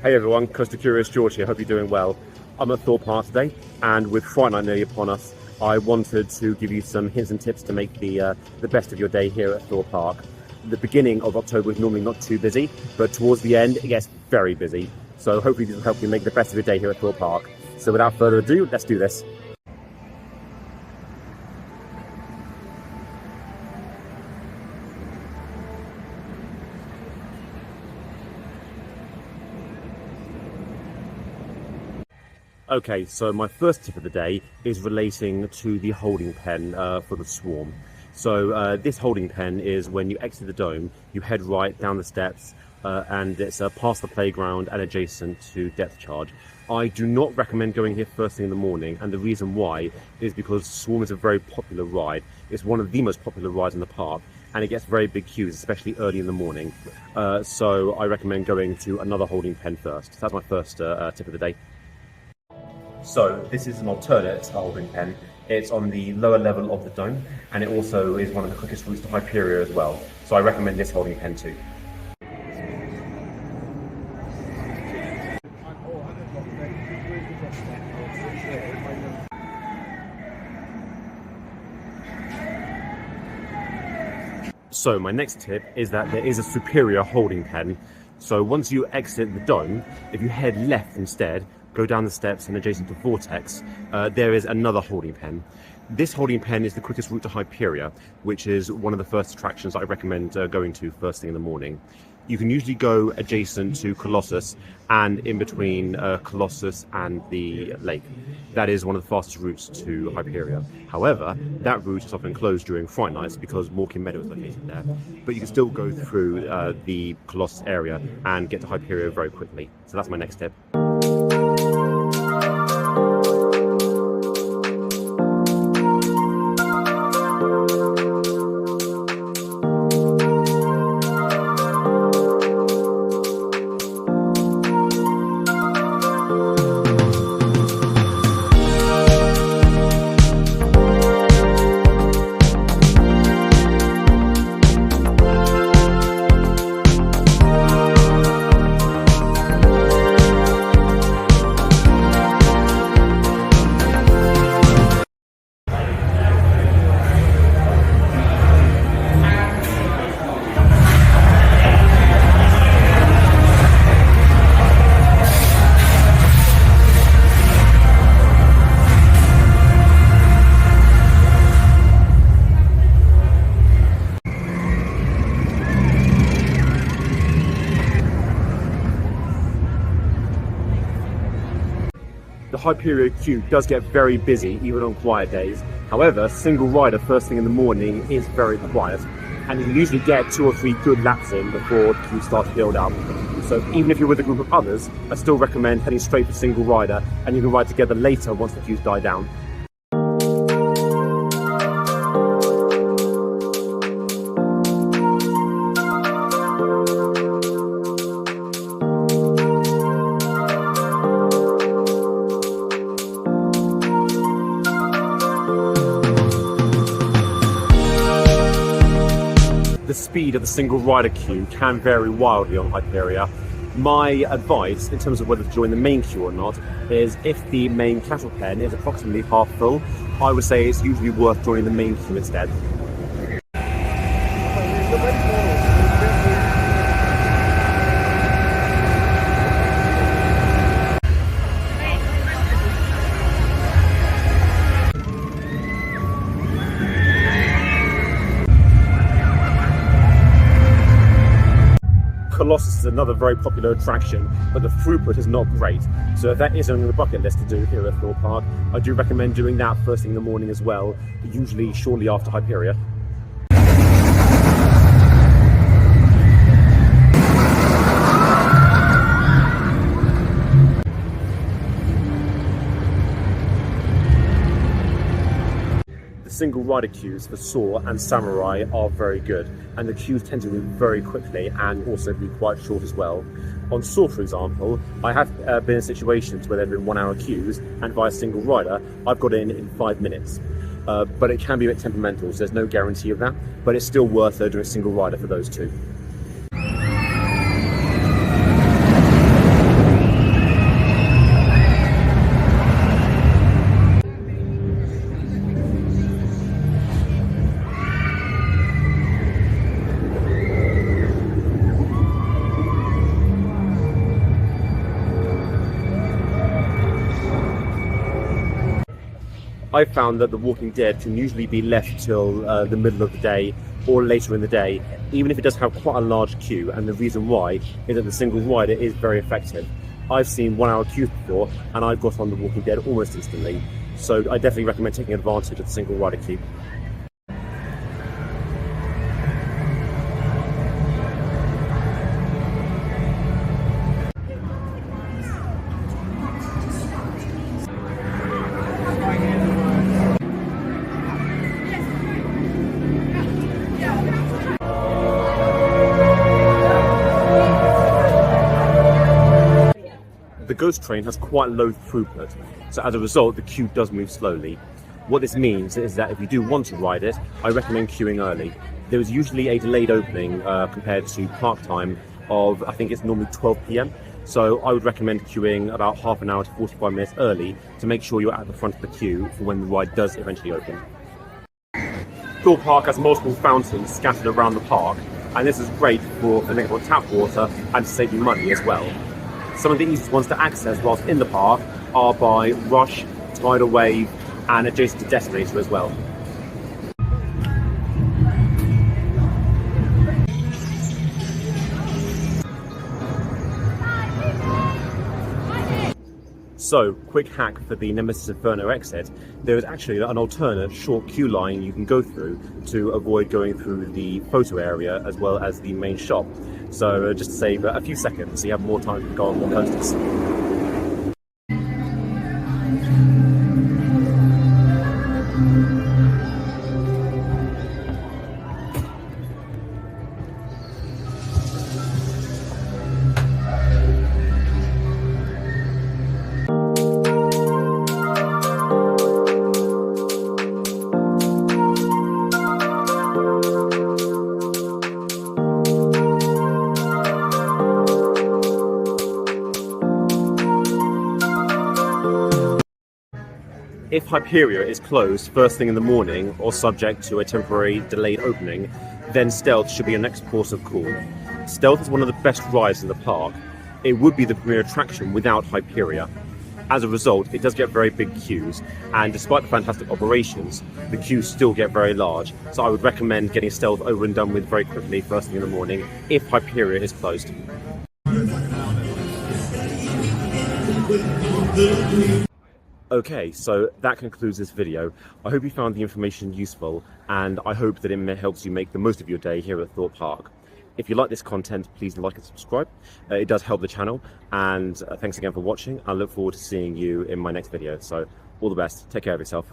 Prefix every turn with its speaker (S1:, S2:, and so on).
S1: Hey everyone, Costa Curious George here, hope you're doing well. I'm at Thorpe Park today, and with Fright Night nearly upon us, I wanted to give you some hints and tips to make the best of your day here at Thorpe Park. The beginning of October is normally not too busy, but towards the end it gets very busy. So hopefully this will help you make the best of your day here at Thorpe Park. So without further ado, let's do this. Okay, so my first tip of the day is relating to the holding pen for the swarm. So this holding pen is when you exit the dome, you head right down the steps and it's past the playground and adjacent to depth charge. I do not recommend going here first thing in the morning, and the reason why is because Swarm is a very popular ride. It's one of the most popular rides in the park, and it gets very big queues, especially early in the morning. So I recommend going to another holding pen first. So that's my first tip of the day. So this is an alternate holding pen. It's on the lower level of the dome, and it also is one of the quickest routes to Hyperia as well. So I recommend this holding pen too. So my next tip is that there is a superior holding pen. So once you exit the dome, if you head left instead, go down the steps and adjacent to Vortex, there is another holding pen. This holding pen is the quickest route to Hyperia, which is one of the first attractions that I recommend going to first thing in the morning. You can usually go adjacent to Colossus and in between Colossus and the lake. That is one of the fastest routes to Hyperia. However, that route is often closed during Fright Nights because Morecambe Meadow is located there. But you can still go through the Colossus area and get to Hyperia very quickly. So that's my next tip. The Hyperia queue does get very busy even on quiet days. However, single rider first thing in the morning is very quiet, and you can usually get 2 or 3 good laps in before the queue starts to build up. So even if you're with a group of others, I still recommend heading straight for single rider, and you can ride together later once the queues die down. The speed of the single rider queue can vary wildly on Hyperia. My advice in terms of whether to join the main queue or not is if the main cattle pen is approximately half full, I would say it's usually worth joining the main queue instead. Colossus is another very popular attraction, but the throughput is not great. So if that is on the bucket list to do here at Thorpe Park, I do recommend doing that first thing in the morning as well, usually shortly after Hyperia. Single rider queues for Soar and Samurai are very good, and the queues tend to move very quickly and also be quite short as well. On Soar, for example, I have been in situations where there have been 1 hour queues, and via single rider I've got in 5 minutes. But it can be a bit temperamental, so there's no guarantee of that, but it's still worth doing a single rider for those two. I found that The Walking Dead can usually be left till the middle of the day or later in the day, even if it does have quite a large queue, and the reason why is that the single rider is very effective. I've seen 1 hour queues before, and I've got on The Walking Dead almost instantly, so I definitely recommend taking advantage of the single rider queue. The ghost train has quite low throughput, so as a result the queue does move slowly. What this means is that if you do want to ride it, I recommend queuing early. There is usually a delayed opening compared to park time of, I think it's normally 12 PM, so I would recommend queuing about half an hour to 45 minutes early to make sure you're at the front of the queue for when the ride does eventually open. Thorpe Park has multiple fountains scattered around the park, and this is great for filling up on tap water and to save you money as well. Some of the easiest ones to access whilst in the park are by Rush, Tidal Wave, and adjacent to Detonator as well. So, quick hack for the Nemesis Inferno exit. There is actually an alternate short queue line you can go through to avoid going through the photo area as well as the main shop. So just to save a few seconds so you have more time to go on more coasters. If Hyperia is closed first thing in the morning or subject to a temporary delayed opening, then Stealth should be your next course of call. Stealth is one of the best rides in the park. It would be the premier attraction without Hyperia. As a result, it does get very big queues, and despite the fantastic operations, the queues still get very large, so I would recommend getting Stealth over and done with very quickly first thing in the morning if Hyperia is closed. Okay, so that concludes this video. I hope you found the information useful, and I hope that it helps you make the most of your day here at Thorpe Park. If you like this content, please like and subscribe. It does help the channel, and thanks again for watching. I look forward to seeing you in my next video. So all the best. Take care of yourself.